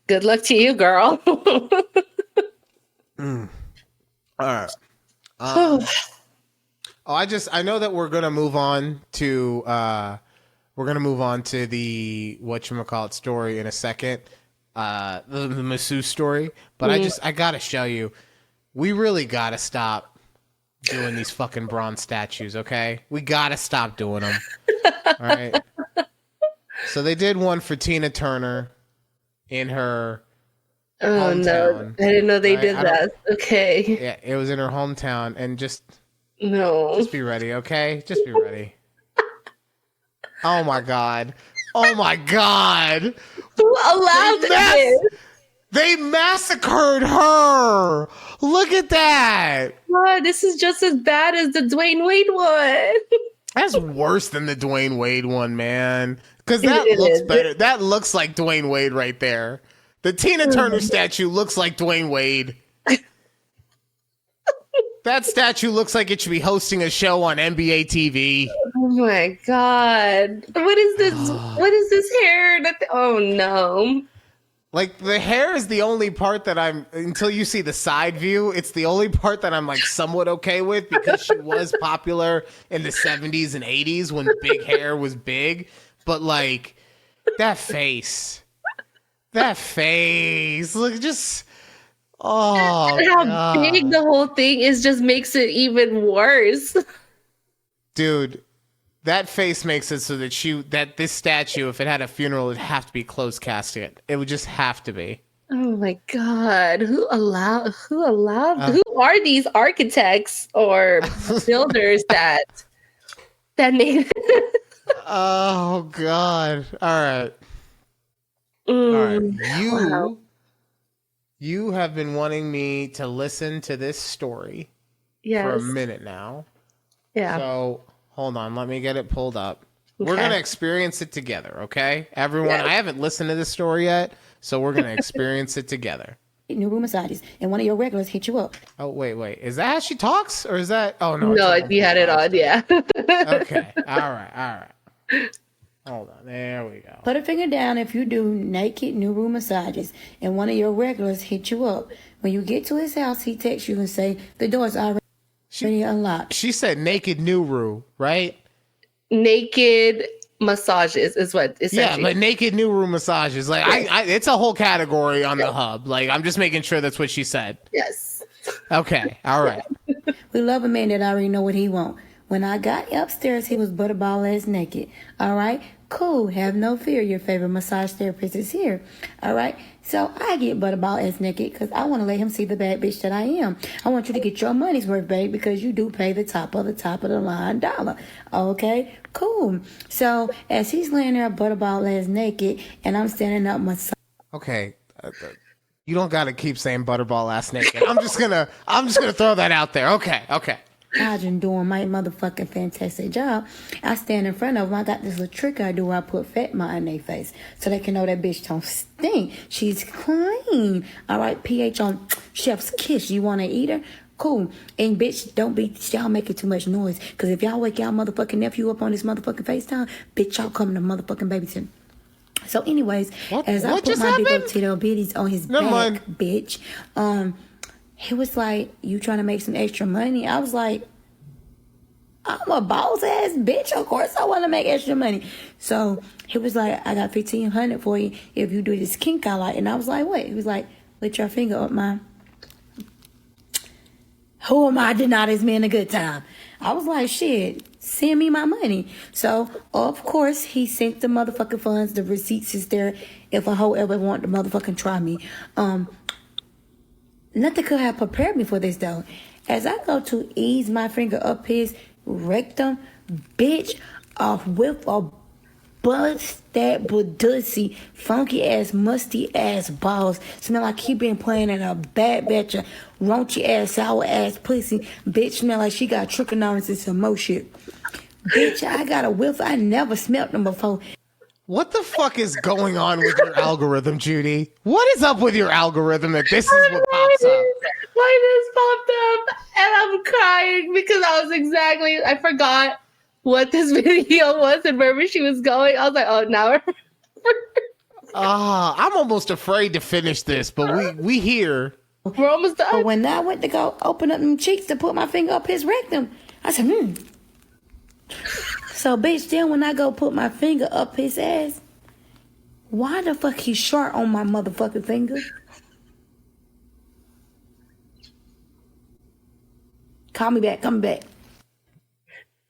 good luck to you, girl. All right. I know that we're going to move on to, the whatchamacallit story in a second. The masseuse story, but I got to show you, we really got to stop doing these fucking bronze statues, okay? We gotta stop doing them. All right. So they did one for Tina Turner in her hometown. No, I didn't know they did that. Okay. Yeah, it was in her hometown, and just be ready, okay? Just be ready. Oh my god. Oh my god. Who allowed this? They massacred her. Look at that. Oh, this is just as bad as the Dwayne Wade one. That's worse than the Dwayne Wade one, man. Because that It looks is. better. That looks like Dwayne Wade right there. The Tina Turner statue looks like Dwayne Wade. That statue looks like it should be hosting a show on NBA TV. Oh my god. What is this? What is this hair? Oh no. Like, the hair is the only part that until you see the side view, it's the only part that I'm, like, somewhat okay with because she was popular in the 70s and 80s when big hair was big. But, like, that face. Look, just... Oh, And how God. big the whole thing is just makes it even worse. Dude, that face makes it so that this statue, if it had a funeral, it'd have to be closed casket. It would just have to be. Oh my god. Who are these architects or builders that made Oh, God. All right. Wow. You have been wanting me to listen to this story Yes. for a minute now. Yeah. So, hold on. Let me get it pulled up. We're Okay. going to experience it together, okay? Everyone, Yes. I haven't listened to this story yet, so we're going to experience it together. New room massages, and one of your regulars hit you up. Oh, wait. Is that how she talks? Or is that... Oh, no. No, it's you had it on, yeah. Okay. All right. Hold on. There we go. Put a finger down if you do naked new room massages, and one of your regulars hit you up. When you get to his house, he texts you and say the door's already unlocked. She said naked Nuru, right? Naked massages is what Yeah, essentially. but naked Nuru massages. Like, I it's a whole category on the hub. Like, I'm just making sure that's what she said. Yes. Okay. All right. We love a man that already know what he want. When I got upstairs, he was butterball ass naked. All right, cool. Have no fear. Your favorite massage therapist is here. All right. So I get butterball ass naked because I want to let him see the bad bitch that I am. I want you to get your money's worth, babe, because you do pay the top of the line dollar. Okay, cool. So as he's laying there butterball ass naked, and I'm standing up Okay. You don't got to keep saying butterball ass naked. I'm just gonna throw that out there. Okay. massaging, doing my motherfucking fantastic job. I stand in front of them. I got this little trick I do where I put fat mud in their face so they can know that bitch don't stink. She's clean. All right, pH on chef's kiss. You want to eat her? Cool. And bitch, don't be, y'all making too much noise. Because if y'all wake y'all motherfucking nephew up on this motherfucking FaceTime, bitch, y'all coming to motherfucking babysit. So anyways, as I put my big old titty bitties on his back, bitch, he was like, you trying to make some extra money? I was like, I'm a boss ass bitch. Of course I want to make extra money. So he was like, I got $1,500 for you if you do this kink I like. And I was like, what? He was like, lift your finger up, man. Who am I to deny this man a good time? I was like, shit, send me my money. So, of course, he sent the motherfucking funds. The receipts is there if a hoe ever want to motherfucking try me. Nothing could have prepared me for this, though. As I go to ease my finger up his rectum, bitch, with a bust that budussy, funky ass, musty ass balls, smell like he been playing in a bad batch of raunchy ass, sour ass pussy. Bitch smell like she got trichomonas and some more shit. Bitch, I got a whiff. I never smelt them before. What the fuck is going on with your algorithm, Judy? What is up with your algorithm that this is what pops up? Why this popped up and I'm crying because I forgot what this video was and wherever she was going. I was like, oh, now I'm almost afraid to finish this, but we here. we're almost done. But when I went to go open up them cheeks to put my finger up his rectum, I said, So, bitch, then when I go put my finger up his ass, why the fuck he short on my motherfucking finger? Call me back.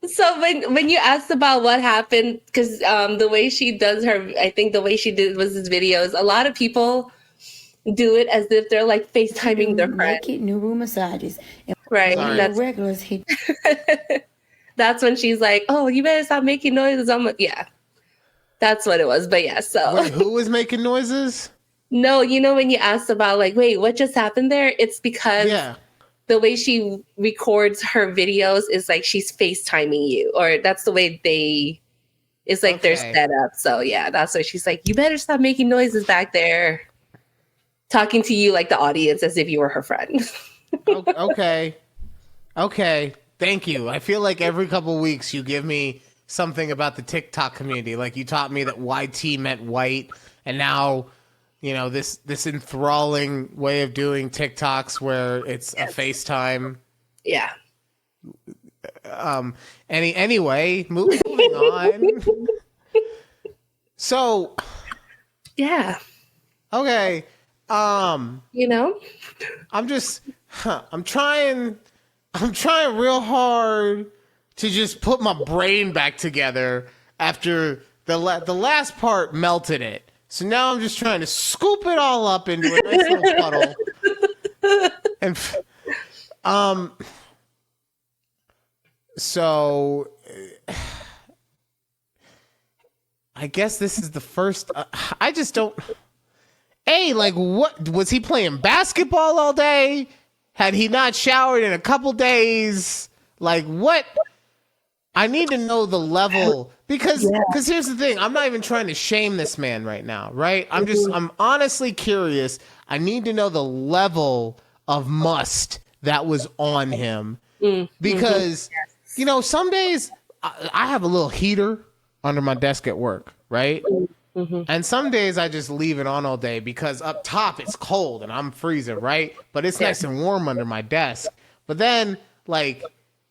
So when you asked about what happened, because the way she does her, I think the way she did was his videos. A lot of people do it as if they're like FaceTiming their friend. Naked new room massages. And Right. that's regulars hit. That's when she's like, "Oh, you better stop making noises." I'm like, "Yeah, that's what it was." But yeah, so Wait, who is making noises? No, you know when you asked about like, wait, what just happened there? It's because the way she records her videos is like she's FaceTiming you, or that's the way it's like they're set up. So yeah, that's why she's like, you better stop making noises back there, talking to you like the audience as if you were her friend. Okay. Thank you. I feel like every couple weeks you give me something about the TikTok community. Like you taught me that YT meant white, and now this enthralling way of doing TikToks where it's a FaceTime. Yeah. Anyway, moving on. So. Yeah. Okay. I'm trying real hard to just put my brain back together after the last part melted it. So now I'm just trying to scoop it all up into a nice little puddle. And so I guess this is the first. I just don't. Like, what was he playing basketball all day? Had he not showered in a couple days? Like, what? I need to know the level because here's the thing. I'm not even trying to shame this man right now, right? I'm honestly curious. I need to know the level of must that was on him because, some days I have a little heater under my desk at work, right? And some days I just leave it on all day because up top it's cold and I'm freezing, right? But it's nice and warm under my desk. But then, like,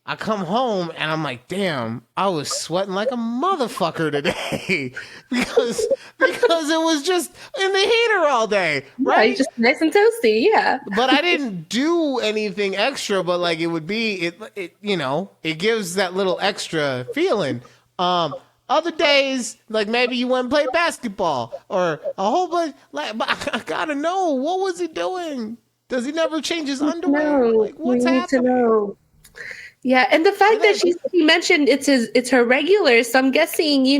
I come home and I'm like, damn, I was sweating like a motherfucker today because it was just in the heater all day, right? Yeah, just nice and toasty, yeah. But I didn't do anything extra, but like it gives that little extra feeling. Other days, like maybe you went and played basketball or a whole bunch. Like, but I gotta know, what was he doing? Does he never change his underwear? No, like, what's happening? To know. Yeah, and the fact that she mentioned it's her regular, so I'm guessing he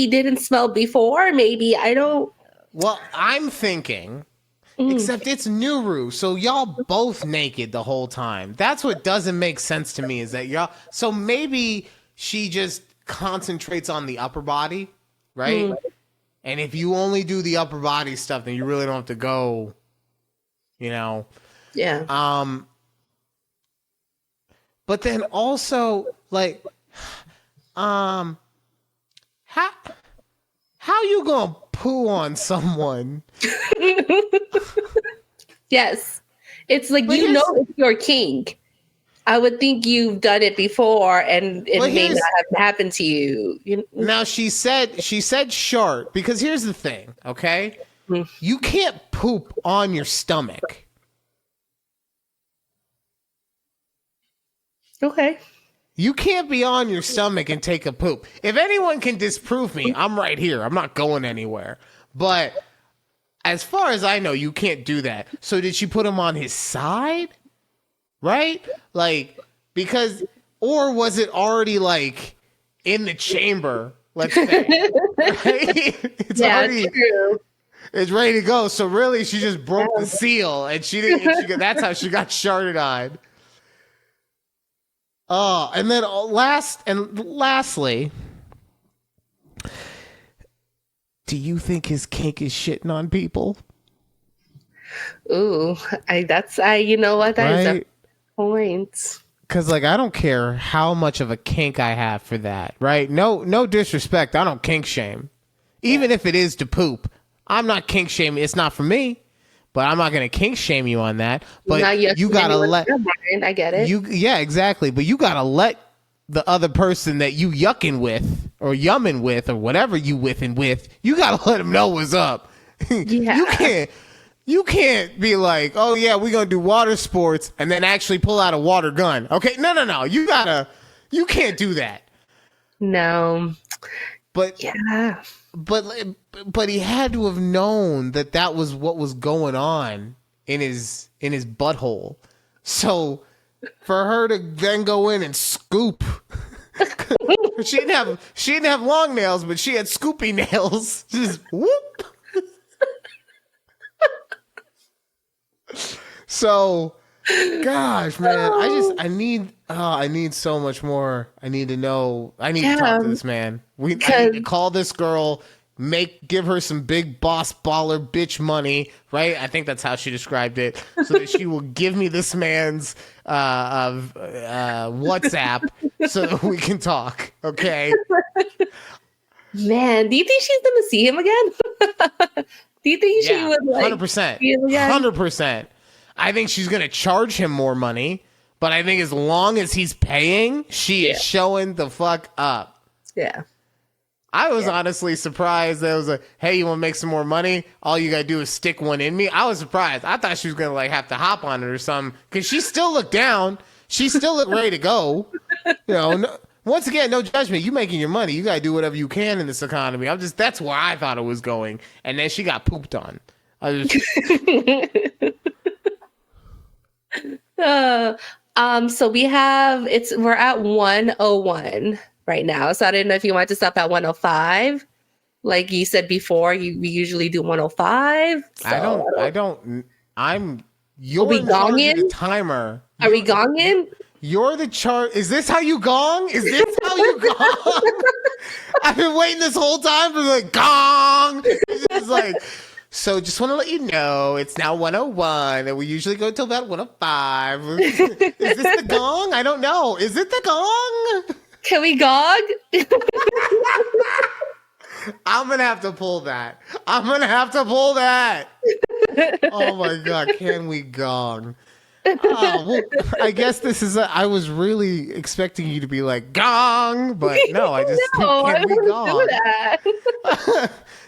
didn't smell before. Maybe I don't. Well, I'm thinking, except it's Nuru, so y'all both naked the whole time. That's what doesn't make sense to me. Is that y'all? So maybe she just concentrates on the upper body, right? And if you only do the upper body stuff, then you really don't have to go, Yeah. But then also, like, how you gonna poo on someone? Yes, it's like it's your kink. I would think you've done it before, and it may not have happened to you. Now she said short because here's the thing, okay? You can't poop on your stomach. Okay. You can't be on your stomach and take a poop. If anyone can disprove me, I'm right here. I'm not going anywhere. But as far as I know, you can't do that. So did she put him on his side? Right? Like, because, or was it already like in the chamber? Let's say. Right? It's already true. It's ready to go. So really, she just broke the seal, and she didn't. That's how she got sharted on. Oh, and then lastly, do you think his kink is shitting on people? Ooh, you know what? That is a point. Because, like, I don't care how much of a kink I have for that, right? No disrespect. I don't kink shame. Even if it is to poop, I'm not kink shaming. It's not for me. But I'm not going to kink shame you on that. But you got to let... I get it. Yeah, exactly. But you got to let the other person that you yucking with or yumming with or whatever you within with, you got to let them know what's up. Yeah. You can't be like, oh, yeah, we're going to do water sports and then actually pull out a water gun. Okay, no. You can't do that. No. But... Yeah. But he had to have known that was what was going on in his butthole. So for her to then go in and scoop, she didn't have long nails, but she had scoopy nails. Just whoop. So, gosh, man, I need so much more. I need to know. I need to talk to this man. I need to call this girl, give her some big boss baller bitch money, right? I think that's how she described it, so that she will give me this man's WhatsApp so that we can talk. Okay. Man, do you think she's gonna see him again? Do you think she would 100%, 100%? I think she's gonna charge him more money, but I think as long as he's paying, she is showing the fuck up. Yeah. I was honestly surprised that it was hey, you want to make some more money? All you gotta do is stick one in me. I was surprised. I thought she was gonna have to hop on it or something, because she still looked down. She still looked ready to go. Once again, no judgment. You making your money. You gotta do whatever you can in this economy. that's where I thought it was going. And then she got pooped on. So we're at 101 right now. So I didn't know if you wanted to stop at 105. Like you said before, we usually do 105. So you're we in charge of gonging? the timer. Are we gonging? You're the Is this how you gong? Is this how you gong? I've been waiting this whole time for gong. It's like, so just want to let you know, it's now 101, and we usually go till about 105. Is this the gong? I don't know. Is it the gong? Can we gong? I'm going to have to pull that. Oh my God. Can we gong? Well, I guess I was really expecting you to be like gong, but no, I just can we gong?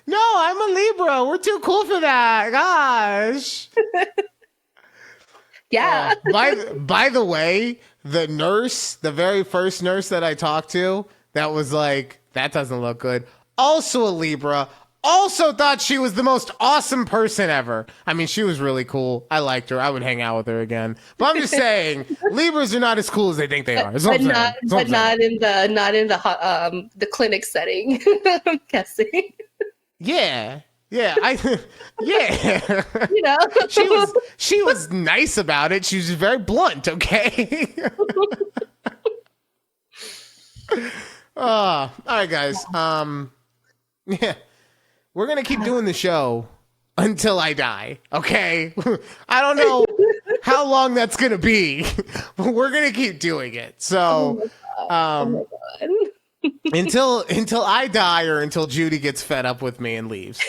No, I'm a Libra. We're too cool for that. Gosh. Yeah. By the way, the very first nurse that I talked to, that was like, that doesn't look good. Also a Libra. Also thought she was the most awesome person ever. I mean, she was really cool. I liked her. I would hang out with her again. But I'm just saying, Libras are not as cool as they think they are. But not in the clinic setting. I'm guessing. Yeah. Yeah. She was nice about it. She was very blunt, okay? All right, guys. Yeah. We're going to keep doing the show until I die, okay? I don't know how long that's going to be, but we're going to keep doing it. So, until I die or until Judy gets fed up with me and leaves,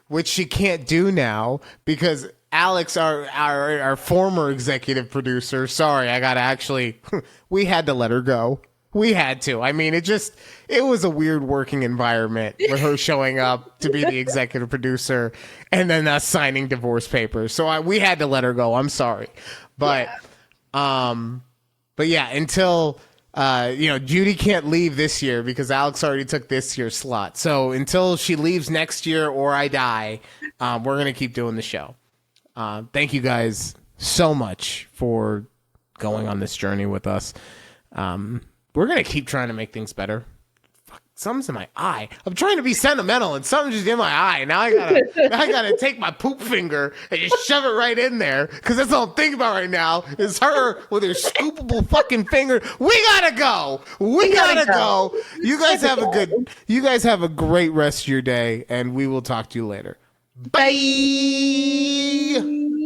which she can't do now because Alex, our former executive producer, sorry, we had to let her go. We had to. I mean, it was a weird working environment with her showing up to be the executive producer and then us signing divorce papers. So we had to let her go. I'm sorry. But yeah, until, Judy can't leave this year because Alex already took this year's slot. So until she leaves next year or I die, we're going to keep doing the show. Thank you guys so much for going on this journey with us. We're going to keep trying to make things better. Fuck, something's in my eye. I'm trying to be sentimental and something's just in my eye. Now I gotta take my poop finger and just shove it right in there because that's all I'm thinking about right now is her with her scoopable fucking finger. We gotta go. We gotta go. You guys have a great rest of your day and we will talk to you later. Bye.